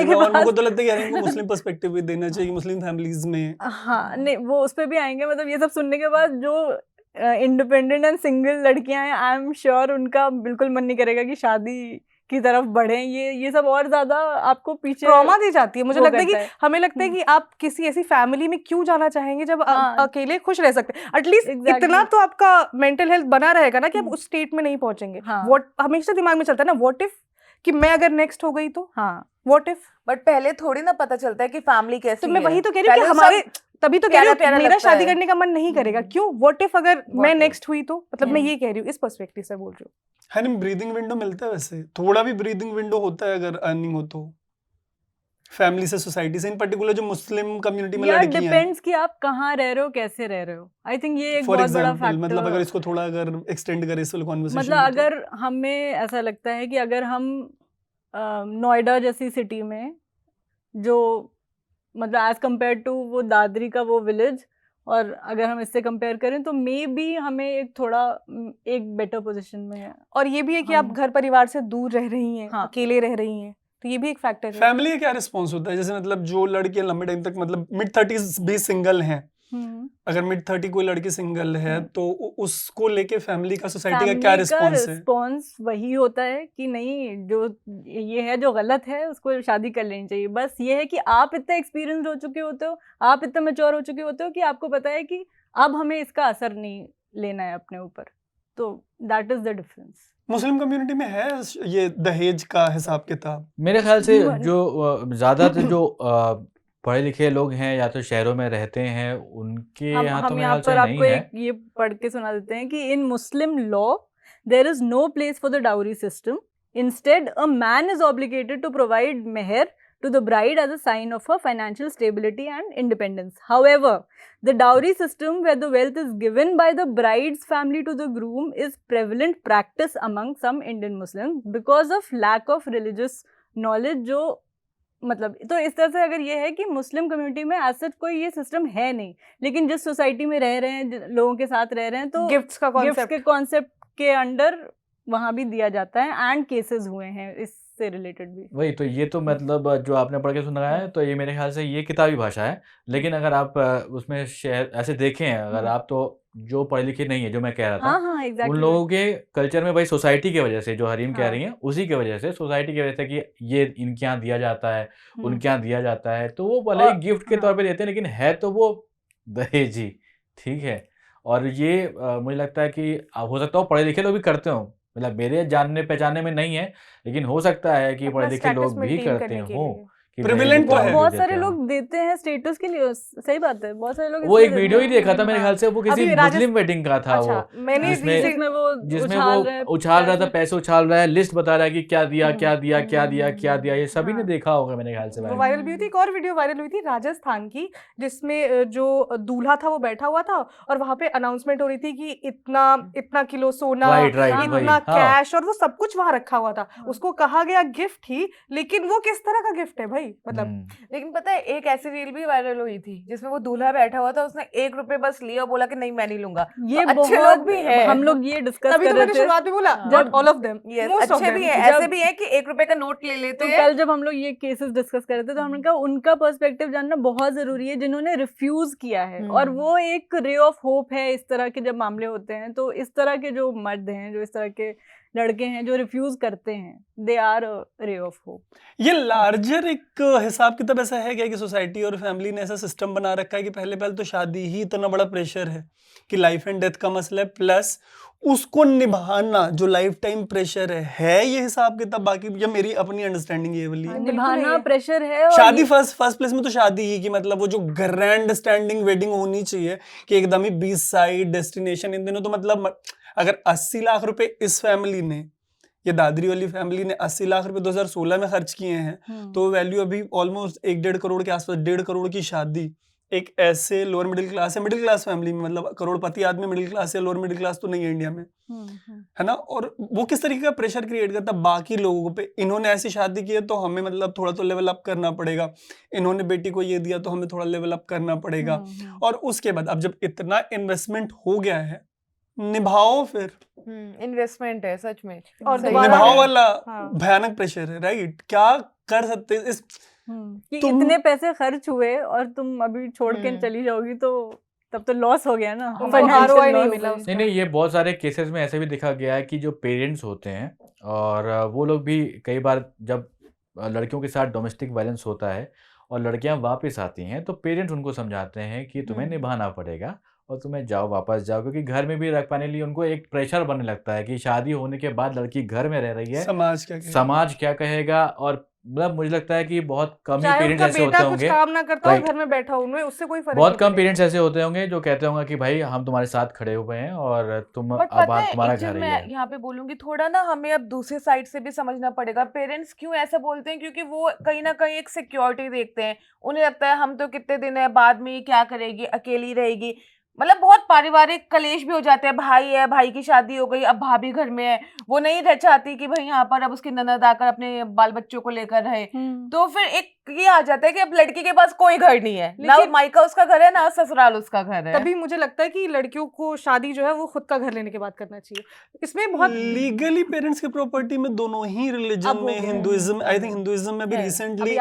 के बाद मेरे को तो लगता है कि हरीम को मुस्लिम पर्सपेक्टिव भी देना चाहिए मुस्लिम फैमिलीज में। हाँ नहीं, वो उस पे भी आएंगे। मतलब ये सब सुनने के बाद जो इंडिपेंडेंट एंड सिंगल लड़कियां हैं, आई एम श्योर उनका बिल्कुल मन नहीं करेगा कि शादी की तरफ बढ़े। ये सब और ज्यादा आपको पीछे ट्रॉमा दी जाती है। मुझे लगता है कि हमें लगता है हम्म। कि आप किसी ऐसी फैमिली में क्यों जाना चाहेंगे जब हाँ। अकेले खुश रह सकते हैं। At least Exactly. इतना तो आपका मेंटल हेल्थ बना रहेगा ना कि आप उस स्टेट में नहीं पहुंचेंगे। हाँ। व्हाट हमेशा दिमाग में चलता है ना, व्हाट इफ कि मैं अगर नेक्स्ट हो गई तो, हाँ, व्हाट इफ। बट पहले थोड़ी ना पता चलता है कि फैमिली कैसी तो है। मैं वही तो कह रही हूँ कि पहले हमारे सब तभी तो कह प्यारा रही हूँ प्यारा मेरा लगता शादी है। करने का मन नहीं करेगा। क्यों? व्हाट इफ अगर मैं if? नेक्स्ट हुई तो, मतलब मैं हम्म। ये कह रही हूँ, इस पर्सपेक्टिव से बोल रही हूँ। है ना, ब्रीदिंग विंडो मिलता है, वैसे थोड़ा भी ब्रीदिंग विंडो होता है अगर अर्निंग हो तो, फैमिली से, सोसाइटी से, इन पर्टिकुलर जो मुस्लिम कम्युनिटी में यार लड़कियां हैं। डिपेंड्स कि आप कहाँ रह रहे हो, कैसे रह रहे हो। आई थिंक ये एक फॉर बहुत बड़ा एग्जांपल, मतलब अगर फैक्टर, इसको थोड़ा अगर एक्सटेंड करें इस वाले कॉन्वर्सेशन मतलब अगर हमें ऐसा लगता है कि अगर हम नोएडा जैसी सिटी में, जो मतलब एज कम्पेयर टू वो दादरी का वो विलेज, और अगर हम इससे कंपेयर करें तो मे बी हमें एक थोड़ा एक बेटर पोजीशन में है। और ये भी है कि आप घर परिवार से दूर रह रही हैं, हाँ। अकेले रह रही हैं, तो ये भी एक फैक्टर है। फैमिली का क्या रिस्पॉन्स होता है? जैसे मतलब जो लड़कियां लंबे टाइम तक मतलब मिड-30s भी सिंगल हैं, अगर मिड-30 कोई लड़की सिंगल है तो उसको लेके फैमिली का, सोसाइटी का क्या रिस्पॉन्स है? रिस्पॉन्स वही होता है कि नहीं, जो ये है जो गलत है उसको शादी कर लेनी चाहिए। बस ये है कि आप इतने एक्सपीरियंस हो चुके होते हो, आप इतने मैच्योर हो चुके होते हो कि आपको पता है कि अब हमें इसका असर नहीं लेना है अपने ऊपर, तो that is the difference. Muslim community में है ये दहेज का हिसाब किताब? मेरे ख्याल से हुआ नहीं। जो ज़्यादातर जो पढ़े लिखे लोग हैं या तो शहरों में रहते हैं, उनके यहाँ तो हम मेरे यहाँ ख्याल से पर नहीं आपको है। एक ये पढ़ के सुना देते हैं कि in Muslim law there is no place for the dowry system, instead a man is obligated to provide mehr to the bride as a sign of her financial stability and independence. However, the dowry system where the wealth is given by the bride's family to the groom is prevalent practice among some Indian Muslims because of lack of religious knowledge. जो मतलब तो इस तरह से अगर ये है कि मुस्लिम कम्युनिटी में एज सच कोई ये सिस्टम है नहीं, लेकिन जिस सोसाइटी में रह रहे हैं, लोगों के साथ रह रहे हैं, तो गिफ्ट्स का गिफ्ट्स के कॉन्सेप्ट कॉन्सेप्ट के अंडर वहाँ भी दिया जाता है एंड केसेस हुए हैं इससे रिलेटेड भी। वही तो, ये तो मतलब जो आपने पढ़ के सुनाया है तो ये मेरे ख्याल से ये किताबी भाषा है, लेकिन अगर आप उसमें शहर ऐसे देखें, अगर आप तो जो पढ़े लिखे नहीं है, जो मैं कह रहा था, हाँ हाँ उन एग्जैक्टली। लोगों के कल्चर में भाई सोसाइटी की वजह से, जो हरीम कह हाँ। रही हैं उसी की वजह से, सोसाइटी की वजह से कि ये इनके यहाँ दिया जाता है, उनके यहाँ दिया जाता है, तो वो भले ही और गिफ्ट के हाँ। तौर पे देते हैं, लेकिन है तो वो दहेज ही, ठीक है। और ये मुझे लगता है कि हो सकता है पढ़े लिखे लोग भी करते हो, मतलब मेरे जानने पहचानने में नहीं है, लेकिन हो सकता है कि अपना पढ़े लिखे स्टेटस लोग भी मेंटेन करते करने के हों लिए। कि Prevalent तो है। बहुत देते सारे हों। लोग देते हैं स्टेटस के लिए, सही बात है, बहुत सारे लोग वो इसलिए एक देते वीडियो ही हैं। देखा था मेरे हाँ। ख्याल से, वो किसी अभी मुस्लिम वेडिंग का था वो, अच्छा मैंने जिसमें recent- जिसमें जिसमें उछाल वो रहे हैं उछाल रहा था, पैसे उछाल रहा है, लिस्ट बता रहा है कि क्या दिया क्या दिया क्या दिया क्या दिया, ये सभी ने हाँ। देखा होगा मेरे ख्याल से वो भाई। वायरल भी हुई थी। एक और वीडियो वायरल हुई थी राजस्थान की, जिसमें जो दूल्हा था वो बैठा हुआ था और वहां पे अनाउंसमेंट हो रही थी कि इतना इतना किलो सोना, राइट राइट हाँ, वही, इतना हाँ कैश, और वो सब कुछ वहां रखा हुआ था। हाँ। उसको कहा गया गिफ्ट ही, लेकिन वो किस तरह का गिफ्ट है भाई? मतलब लेकिन पता है एक ऐसी रील भी वायरल हुई थी जिसमें वो दूल्हा बैठा हुआ था, उसने 1 रुपए बस लिया और बोला कि नहीं मैं नहीं लूंगा। ये तो अच्छे बहुत लोग भी हैं। हम लोग ये डिस्कस तभी कर तो रहे मैंने थे। शुरुआत में बोला हाँ। Not all of them, yes, most of अच्छे भी देम। हैं, जब- ऐसे भी हैं कि 1 रुपए का नोट ले लेते तो हैं। कल जब हम लोग ये केसेस डिस्कस कर रहे थे तो हमने कहा उनका पर्सपेक्टिव जानना बहुत जरूरी है, जिन्होंने रिफ्यूज किया है, और वो एक रे ऑफ होप है इस तरह के जब मामले होते हैं। तो इस तरह के जो मर्द हैं, जो इस तरह के लड़के हैं जो रिफ्यूज करते हैं, they are ray of hope. ये लार्जर एक हिसाब किताब ऐसा है क्या कि सोसाइटी और फैमिली ने ऐसा सिस्टम बना रखा है कि पहले पहले तो शादी ही इतना बड़ा प्रेशर है कि लाइफ एंड डेथ का मसला है, प्लस उसको निभाना जो लाइफ टाइम प्रेशर है ये हिसाब किताब? बाकी या मेरी अपनी अंडरस्टैंडिंग ये वाली है। बिल्कुल निभाना है। प्रेशर है। और शादी ये- फर्स्ट प्लेस में तो शादी ही, कि मतलब वो जो ग्रैंड स्टैंडिंग वेडिंग होनी चाहिए कि एकदम ही बीच साइड डेस्टिनेशन। इन दिनों तो मतलब अगर 80 लाख रुपए इस फैमिली ने, ये दादरी वाली फैमिली ने 80 लाख रुपए 2016 में खर्च किए हैं, तो वैल्यू अभी ऑलमोस्ट 1-1.5 करोड़ के आसपास। 1.5 करोड़ की शादी एक ऐसे लोअर मिडिल क्लास है, मिडिल क्लास फैमिली में, मतलब करोड़पति आदमी मिडिल क्लास है, लोअर मिडिल क्लास तो नहीं है इंडिया में, है ना। और वो किस तरीके का प्रेशर क्रिएट करता है बाकी लोगों पे। इन्होंने ऐसी शादी की है तो हमें मतलब थोड़ा तो लेवल अप करना पड़ेगा, इन्होंने बेटी को ये दिया तो हमें थोड़ा लेवल अप करना पड़ेगा। और उसके बाद अब जब इतना इन्वेस्टमेंट हो गया है, निभाओ फिर। इन्वेस्टमेंट है सच में। और सही दोबारा बात निभाओ है। वाला हाँ। भयानक प्रेशर है, राइट। क्या कर सकते हैं इस कि तुम- इतने पैसे खर्च हुए और तुम अभी छोड़ के चली जाओगी, तो तब तो लॉस हो गया ना, उनको financial ROI नहीं loss मिला है। उसका। नहीं, ये बहुत सारे केसेस में ऐसे भी देखा गया है कि जो पेरेंट्स होते हैं और वो लोग भी कई बार जब लड़कियों के साथ डोमेस्टिक वायलेंस होता है और लड़कियां वापस आती हैं, तो पेरेंट्स उनको समझाते हैं कि तुम्हें निभाना पड़ेगा और तुम्हें जाओ, वापस जाओ, क्योंकि घर में भी रख पाने के लिए उनको एक प्रेशर बनने लगता है कि शादी होने के बाद लड़की घर में रह रही है, समाज क्या कहेगा? समाज क्या कहेगा। और मतलब मुझे लगता है कि बहुत कम ही चाहे पेरेंट्स उनका ऐसे होते बेटा कुछ होंगे, काम ना करता हो, Right. घर में बैठा हो, उनमें उससे कोई फर्क बहुत नहीं कम पड़ेगा। पेरेंट्स ऐसे होते होंगे जो कहते होंगे कि भाई हम तुम्हारे साथ खड़े हुए हैं और तुम बट अब पता है तुम्हारा एक चीज घर ही मैं है। यहाँ पे बोलूंगी, थोड़ा ना हमें अब दूसरे साइड से भी समझना पड़ेगा। पेरेंट्स क्यों ऐसा बोलते हैं? क्योंकि वो कहीं ना कहीं एक सिक्योरिटी देखते हैं। उन्हें लगता है हम तो कितने दिन है, बाद में ये क्या करेगी, अकेली रहेगी। मतलब बहुत पारिवारिक कलेश भी हो जाते हैं, भाई है, भाई की शादी हो गई, अब भाभी घर में है, वो नहीं रह चाहती कि भाई यहाँ पर अब उसकी ननद आकर अपने बाल बच्चों को लेकर रहे, तो फिर एक ये आ जाता है कि अब लड़की के पास कोई घर नहीं है, ना मायका उसका घर है ना ससुराल उसका घर है। तभी मुझे लगता है कि लड़कियों को शादी जो है वो खुद का घर लेने के बाद करना चाहिए। इसमें बहुत लीगली पेरेंट्स की प्रॉपर्टी में दोनों ही रिलीजन में, हिंदुइज्म, आई थिंक हिंदुइज्म में भी रिसेंटली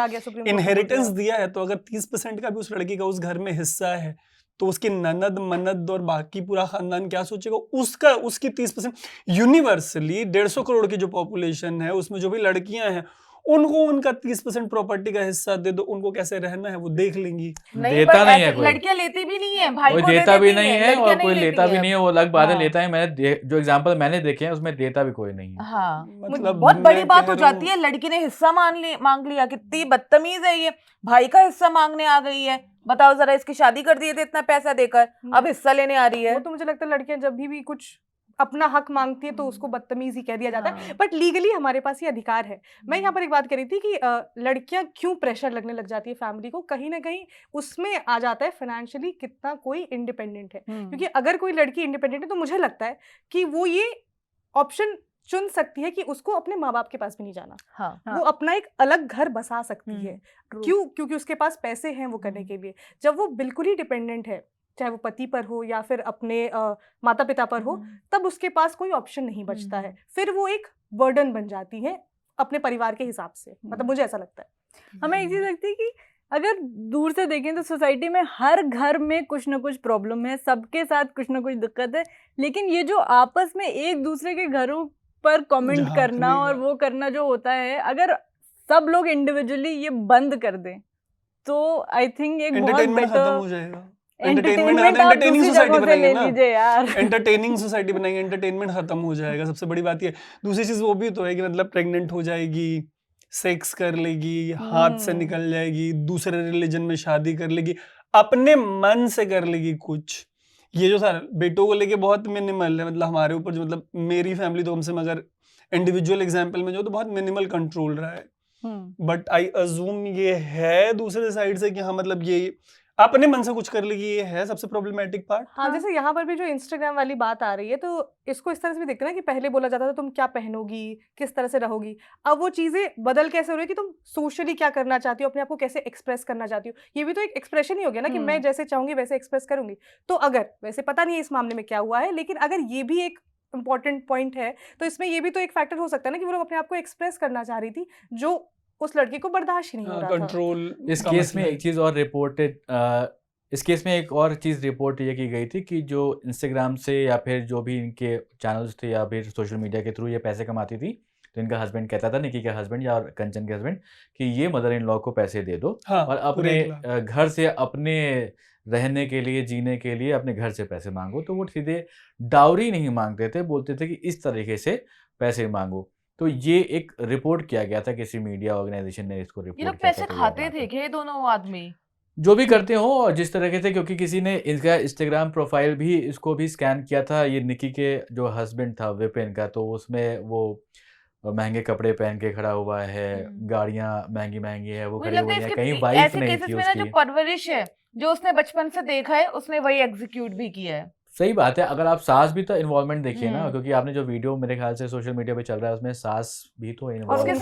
इनहेरिटेंस दिया है, तो अगर 30% का भी उस लड़की का उस घर में हिस्सा है तो उसकी ननद मनद और बाकी पूरा खानदान क्या सोचेगा, उसका उसकी 30% यूनिवर्सली 150 करोड़ की जो पॉपुलेशन है उसमें जो भी लड़कियां हैं उनको उनका 30% प्रॉपर्टी का हिस्सा दे दो, उनको कैसे रहना है वो देख लेंगी। देता नहीं है कोई, लड़कियां लेती भी नहीं है, भाई कोई को देता भी नहीं है और कोई नहीं लेता भी नहीं है, वो अलग बात है। हाँ। लेता है, मैंने जो एग्जांपल मैंने देखे हैं उसमें देता भी कोई नहीं है। हाँ, मतलब बहुत बड़ी मैं बात कह हो रहा जाती हूँ- है, लड़की ने हिस्सा मांग लिया, कितनी बदतमीज है ये, भाई का हिस्सा मांगने आ गई है, बताओ जरा, इसकी शादी कर दिए थे इतना पैसा देकर, अब हिस्सा लेने आ रही है। वो तो मुझे लगता है लड़कियां जब भी कुछ अपना हक मांगती है तो उसको बदतमीज ही कह दिया जाता है, बट लीगली हमारे पास ये अधिकार है। मैं यहाँ पर एक बात कह रही थी कि लड़कियां क्यों प्रेशर लगने लग जाती है फैमिली को, कहीं ना कहीं उसमें आ जाता है फाइनेंशियली कितना कोई इंडिपेंडेंट है, क्योंकि अगर कोई लड़की इंडिपेंडेंट है तो मुझे लगता है कि वो ये ऑप्शन चुन सकती है कि उसको अपने माँ बाप के पास भी नहीं जाना, वो अपना एक अलग घर बसा सकती है। क्यों? क्योंकि उसके पास पैसे हैं वो करने के लिए। जब वो बिल्कुल ही डिपेंडेंट है, चाहे वो पति पर हो या फिर अपने माता पिता पर हो, तब उसके पास कोई ऑप्शन नहीं बचता है, फिर वो एक बर्डन बन जाती है अपने परिवार के हिसाब से, मतलब मुझे ऐसा लगता है। हमें एक चीज लगती है कि अगर दूर से देखें तो सोसाइटी में हर घर में कुछ ना कुछ प्रॉब्लम है, सबके साथ कुछ ना कुछ दिक्कत है, लेकिन ये जो आपस में एक दूसरे के घरों पर कमेंट करना और वो करना जो होता है, अगर सब लोग इंडिविजुअली ये बंद कर दें तो आई थिंक एक बहुत खत्म हो जाएगा। एंटरटेनिंग सोसाइटी बनाएंगे ना यार, एंटरटेनिंग सोसाइटी बनाएंगे, एंटरटेनमेंट खत्म हो जाएगा। सबसे बड़ी बात ये। दूसरी चीज वो भी तो है कि मतलब प्रेग्नेंट हो जाएगी, सेक्स कर लेगी, हाथ से निकल जाएगी, दूसरे रिलीजन में शादी कर लेगी, अपने मन से कर लेगी कुछ। ये जो सारा बेटों को लेके बहुत मिनिमल है, मतलब हमारे ऊपर जो, मतलब मेरी फैमिली तो हमसे मगर इंडिविजुअल एग्जांपल में जो तो बहुत मिनिमल कंट्रोल रहा है, बट आई अज्यूम ये है दूसरे साइड से कि हाँ मतलब ये अपने मन से कुछ कर लेगी, ये है सबसे प्रॉब्लमैटिक पार्ट। हाँ, जैसे यहाँ पर भी जो इंस्टाग्राम वाली बात आ रही है तो इसको इस तरह से भी देखते ना कि पहले बोला जाता था तुम क्या पहनोगी, किस तरह से रहोगी, अब वो चीजें बदल कैसे हो रही है कि तुम सोशली क्या करना चाहती हो, अपने आप को कैसे एक्सप्रेस करना चाहती हो, ये भी तो एक एक्सप्रेशन ही हो गया ना कि मैं जैसे चाहूंगी वैसे एक्सप्रेस करूंगी। तो अगर वैसे पता नहीं है इस मामले में क्या हुआ है, लेकिन अगर ये भी एक इम्पॉर्टेंट पॉइंट है तो इसमें ये भी तो एक फैक्टर हो सकता है ना कि वो लोग अपने आप को एक्सप्रेस करना चाह रही थी जो उस लड़की को बर्दाश्त नहीं हो रहा था। कंट्रोल। इस केस में एक चीज और रिपोर्टेड, इस केस में एक और चीज़ रिपोर्ट ये की गई थी कि जो इंस्टाग्राम से या फिर जो भी इनके चैनल्स थे या फिर सोशल मीडिया के थ्रू ये पैसे कमाती थी, तो इनका हस्बैंड कहता था, निकी का हस्बैंड या कंचन के हस्बैंड, कि ये मदर इन लॉ को पैसे दे दो और अपने घर से अपने रहने के लिए, जीने के लिए अपने घर से पैसे मांगो। तो वो सीधे डाउरी नहीं मांगते थे, बोलते थे कि इस तरीके से पैसे मांगो। तो ये एक रिपोर्ट किया गया था, किसी मीडिया ऑर्गेनाइजेशन ने इसको रिपोर्ट किया था। पैसे खाते थे क्या दोनों आदमी? जो भी करते हो जिस तरीके से, क्योंकि किसी ने इनका इंस्टाग्राम प्रोफाइल भी इसको भी स्कैन किया था, ये निकी के जो हस्बैंड था विपिन का, तो उसमें वो महंगे कपड़े पहन के खड़ा हुआ है, गाड़ियां महंगी महंगी है, वो खड़ी हुई है, कहीं वाइफ नहीं थी उसकी। जो परवरिश है जो उसने बचपन से देखा है उसने वही एग्जीक्यूट भी किया है। सही बात है। अगर आप सास भी तो इन्वॉल्वमेंट देखिए ना, क्योंकि आपने जो वीडियो मेरे ख्याल से सोशल मीडिया पे चल रहा है उसमें सास भी तो इन्वॉल्व है।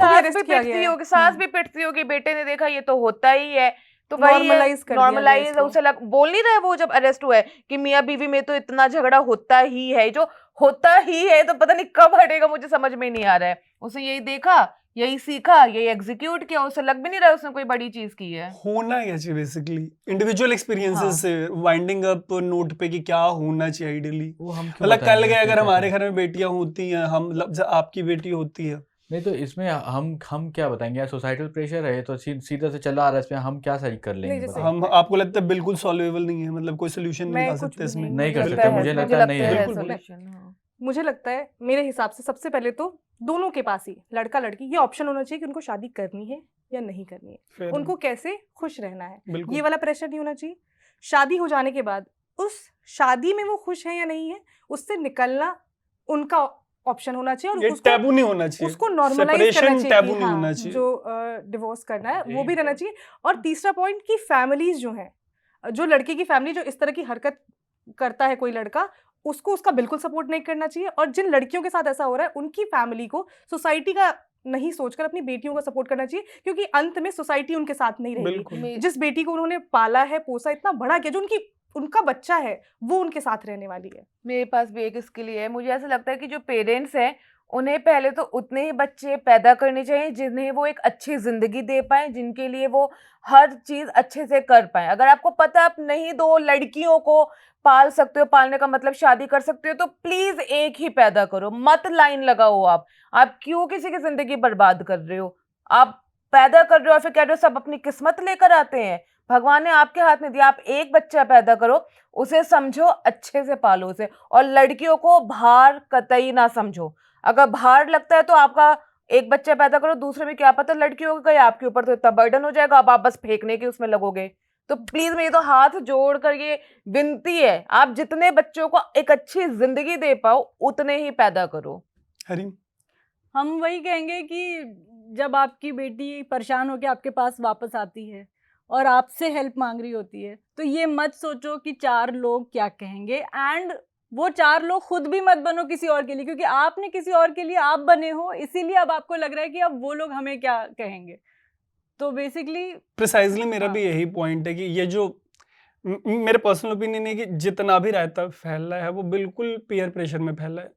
सास भी पिटती होगी, बेटे ने देखा ये तो होता ही है, तो नॉर्मलाइज उसे बोल नहीं रहा वो जब अरेस्ट हुआ है कि मियाँ बीवी में तो इतना झगड़ा होता ही है, जो होता ही है तो पता नहीं कब हटेगा, मुझे समझ में नहीं आ रहा है। उसे यही देखा, यही सीखा, यही एग्जीक्यूट किया, उसे लग भी नहीं रहा उसने कोई बड़ी चीज की है। होना क्या चाहिए बेसिकली इंडिविजुअल एक्सपीरियंसेस से वाइंडिंग अप नोट पे कि क्या होना चाहिए आइडियली। मतलब कल गए अगर हमारे घर में बेटियां होती हैं, हम मतलब आपकी बेटी होती है, नहीं तो इसमें हम क्या बताएंगे, सोसाइटल प्रेशर है तो सीधा से चला आ रहा है, इसमें हम क्या सही कर लेंगे? हम आपको लगता है बिल्कुल सॉल्वेबल नहीं है, मतलब कोई सोल्यूशन नहीं निकाल सकते इसमें? नहीं कर सकते, मुझे लगता नहीं है। मुझे लगता है मेरे हिसाब से सबसे पहले तो दोनों के पास ही, लड़का लड़की, ये ऑप्शन होना चाहिए कि उनको शादी करनी है या नहीं करनी है, उनको कैसे खुश रहना है, ये वाला प्रेशर नहीं होना चाहिए। शादी हो जाने के बाद उस शादी में वो खुश है या नहीं है उससे निकलना उनका ऑप्शन होना चाहिए, और उसको टैबू नहीं होना चाहिए, उसको नॉर्मलाइज करना चाहिए, टैबू नहीं होना चाहिए, जो डिवोर्स करना है वो भी रहना चाहिए। और तीसरा पॉइंट कि फैमिलीज जो हैं, जो लड़के की फैमिली जो इस तरह की हरकत करता है कोई लड़का, उसको उसका बिल्कुल सपोर्ट नहीं करना चाहिए। और जिन लड़कियों के साथ ऐसा हो रहा है उनकी फैमिली को सोसाइटी का नहीं सोचकर अपनी बेटियों का सपोर्ट करना चाहिए, क्योंकि अंत में सोसाइटी उनके साथ नहीं रहेगी। बिल्कुल। जिस बेटी को उन्होंने पाला है, पोसा, इतना बड़ा किया, जो उनका बच्चा है, वो उनके साथ रहने वाली है। मेरे पास भी एक इसके लिए है। मुझे ऐसा लगता है कि जो पेरेंट्स हैं उन्हें पहले तो उतने ही बच्चे पैदा करने चाहिए जिन्हें वो एक अच्छी जिंदगी दे पाए, जिनके लिए वो हर चीज अच्छे से कर पाए। अगर आपको पता आप नहीं 2 लड़कियों को पाल सकते हो, पालने का मतलब शादी कर सकते हो, तो प्लीज एक ही पैदा करो, मत लाइन लगाओ। आप क्यों किसी की जिंदगी बर्बाद कर रहे हो? आप पैदा कर रहे हो और फिर कह रहे हो सब अपनी किस्मत लेकर आते हैं। भगवान ने आपके हाथ में दिया, आप एक बच्चा पैदा करो, उसे समझो, अच्छे से पालो उसे। और लड़कियों को भार कतई ना समझो। अगर भार लगता है तो आपका एक बच्चा पैदा करो, दूसरे में क्या पता लड़कियों को गए, आपके ऊपर तो इतना बर्डन हो जाएगा, अब आप बस फेंकने के उसमें लगोगे। तो प्लीज मेरी तो हाथ जोड़ कर ये विनती है, आप जितने बच्चों को एक अच्छी जिंदगी दे पाओ उतने ही पैदा करो। हरीम, हम वही कहेंगे कि जब आपकी बेटी परेशान होकर आपके पास वापस आती है और आपसे हेल्प मांग रही होती है, तो ये मत सोचो कि 4 लोग क्या कहेंगे, एंड वो 4 लोग खुद भी मत बनो किसी और के लिए, क्योंकि आपने किसी और के लिए आप बने हो, इसीलिए अब आपको लग रहा है कि अब वो लोग हमें क्या कहेंगे। तो बेसिकली प्रिसाइजली मेरा हाँ। भी यही पॉइंट है कि ये जो मेरे पर्सनल ओपिनियन है कि जितना भी रायता फैल रहा है वो बिल्कुल पीयर प्रेशर में फैला है।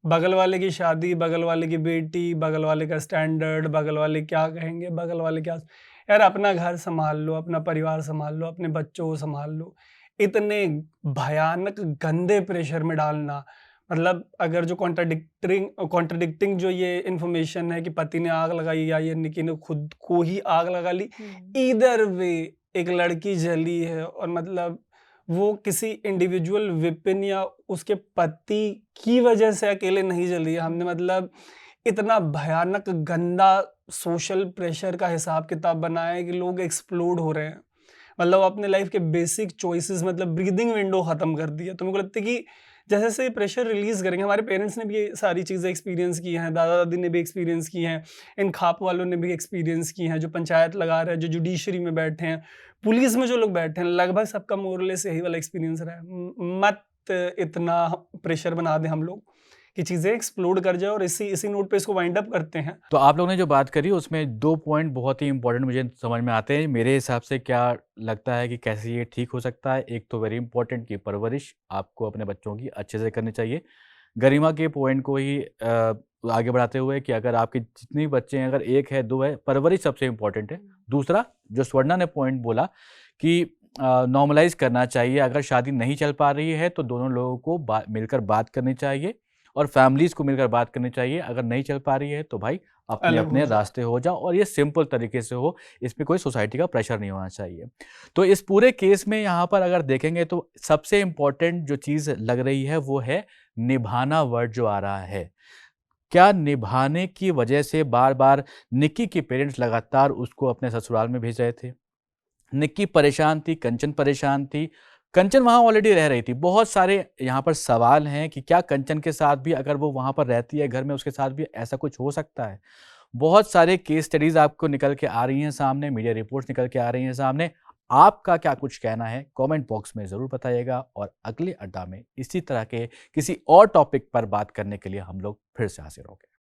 बगल वाले की शादी, बगल वाले की बेटी, बगल वाले का स्टैंडर्ड, बगल वाले क्या कहेंगे, बगल वाले क्या। यार अपना घर संभाल लो, अपना परिवार संभाल लो, अपने बच्चों को संभाल लो। इतने भयानक गंदे प्रेशर में डालना, मतलब अगर जो कॉन्ट्रडिक्टिंग जो ये इन्फॉर्मेशन है कि पति ने आग लगाई या ये निकी ने खुद को ही आग लगा ली, ईदर वे एक लड़की जली है। और मतलब वो किसी इंडिविजुअल विपिन या उसके पति की वजह से अकेले नहीं जली है। हमने मतलब इतना भयानक गंदा सोशल प्रेशर का हिसाब किताब बनाया है कि लोग एक्सप्लोड हो रहे हैं। मतलब अपने लाइफ के बेसिक चॉइसेस, मतलब ब्रीदिंग विंडो खत्म कर दिया। तो मेरे को लगता है कि जैसे से प्रेशर रिलीज करेंगे, हमारे पेरेंट्स ने भी ये सारी चीज़ें एक्सपीरियंस की हैं, दादा दादी ने भी एक्सपीरियंस की हैं, इन खाप वालों ने भी एक्सपीरियंस की हैं, जो पंचायत लगा रहे हैं, जो जुडिशरी में बैठे हैं, पुलिस में जो लोग बैठे हैं, लगभग सबका मोरलेस यही वाला एक्सपीरियंस रहा है। मत इतना प्रेशर बना दें हम लोग कि चीज़ें एक्सप्लोड कर जाए। और इसी नोट पे इसको वाइंड अप करते हैं। तो आप लोगों ने जो बात करी उसमें 2 पॉइंट बहुत ही इंपॉर्टेंट मुझे समझ में आते हैं। मेरे हिसाब से क्या लगता है कि कैसे ये ठीक हो सकता है। एक तो वेरी इंपॉर्टेंट कि परवरिश आपको अपने बच्चों की अच्छे से करनी चाहिए। गरिमा के पॉइंट को ही आगे बढ़ाते हुए कि अगर आपके जितने बच्चे हैं, अगर 1 है 2 है, परवरिश सबसे इम्पोर्टेंट है। दूसरा जो स्वर्णा ने पॉइंट बोला कि नॉर्मलाइज करना चाहिए। अगर शादी नहीं चल पा रही है तो दोनों लोगों को मिलकर बात करनी चाहिए और फैमिलीज को मिलकर बात करनी चाहिए। अगर नहीं चल पा रही है तो भाई अपने अलग अपने हो जाओ। रास्ते हो जाओ, और ये सिंपल तरीके से हो। इसमें कोई सोसाइटी का प्रेशर नहीं होना चाहिए। तो इस पूरे केस में यहाँ पर अगर देखेंगे तो सबसे इम्पोर्टेंट जो चीज़ लग रही है वो है निभाना वर्ड जो आ रहा है। क्या निभाने की वजह से बार बार निक्की के पेरेंट्स लगातार उसको अपने ससुराल में भेज रहे थे। निक्की परेशान थी, कंचन परेशान थी। कंचन वहाँ ऑलरेडी रह रही थी। बहुत सारे यहाँ पर सवाल हैं कि क्या कंचन के साथ भी, अगर वो वहाँ पर रहती है घर में, उसके साथ भी ऐसा कुछ हो सकता है। बहुत सारे केस स्टडीज आपको निकल के आ रही हैं सामने, मीडिया रिपोर्ट्स निकल के आ रही हैं सामने। आपका क्या कुछ कहना है कमेंट बॉक्स में ज़रूर बताइएगा। और अगले अड्डा में इसी तरह के किसी और टॉपिक पर बात करने के लिए हम लोग फिर से हाजिर होंगे।